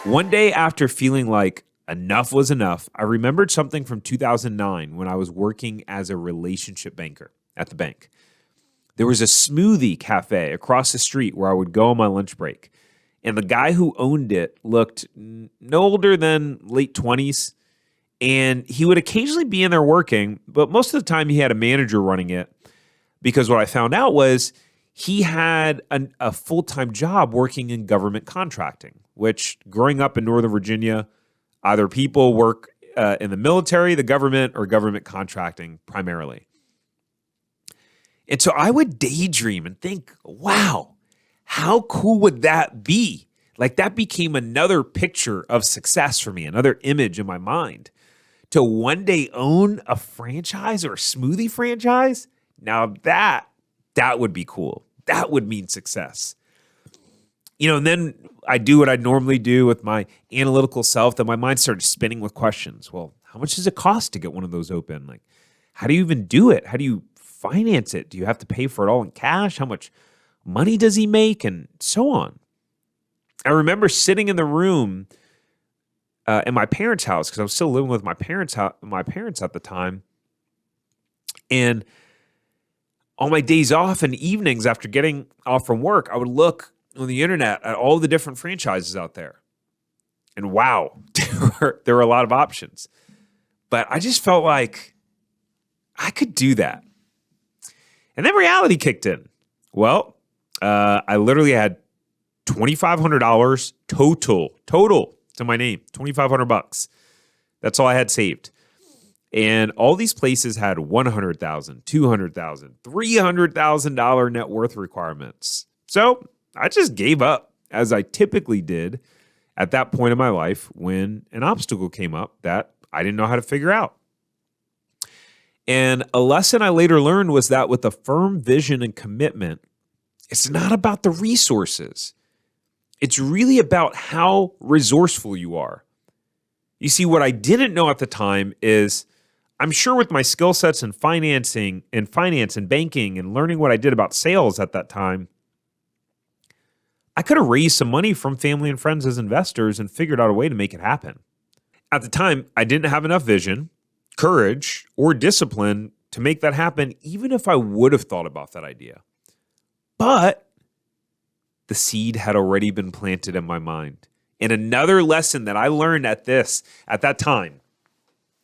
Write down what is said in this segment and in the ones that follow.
One day after feeling like enough was enough, I remembered something from 2009 when I was working as a relationship banker at the bank. There was a Smoothie Cafe across the street where I would go on my lunch break. And the guy who owned it looked no older than late 20s. And he would occasionally be in there working, but most of the time he had a manager running it. Because what I found out was he had a full-time job working in government contracting, which growing up in Northern Virginia, either people work in the military, the government, or government contracting primarily. And so I would daydream and think, wow, how cool would that be? Like that became another picture of success for me, another image in my mind. To one day own a franchise or a smoothie franchise, now that would be cool. That would mean success. And then I do what I normally do with my analytical self, that my mind started spinning with questions. Well, how much does it cost to get one of those open? Like, how do you even do it? How do you finance it? Do you have to pay for it all in cash? How much money does he make? And so on. I remember sitting in the room in my parents' house, because I was still living with my parents at the time. And on my days off and evenings after getting off from work, I would look on the internet at all the different franchises out there. And wow, there were a lot of options. But I just felt like I could do that. And then reality kicked in. Well, I literally had $2,500 total to my name, $2,500. That's all I had saved. And all these places had $100,000, $200,000, $300,000 net worth requirements. So I just gave up, as I typically did at that point in my life when an obstacle came up that I didn't know how to figure out. And a lesson I later learned was that with a firm vision and commitment, it's not about the resources. It's really about how resourceful you are. You see, what I didn't know at the time is, I'm sure with my skill sets in finance and banking and learning what I did about sales at that time, I could have raised some money from family and friends as investors and figured out a way to make it happen. At the time, I didn't have enough vision, courage, or discipline to make that happen, even if I would have thought about that idea. But the seed had already been planted in my mind. And another lesson that I learned at that time,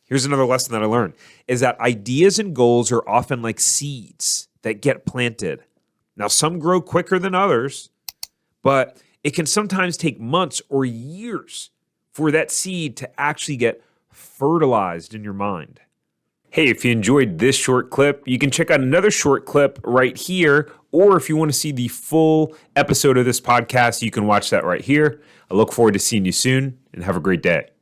here's another lesson that I learned, is that ideas and goals are often like seeds that get planted. Now, some grow quicker than others, but it can sometimes take months or years for that seed to actually get fertilized in your mind. Hey, if you enjoyed this short clip, you can check out another short clip right here. Or if you want to see the full episode of this podcast, you can watch that right here. I look forward to seeing you soon, and have a great day.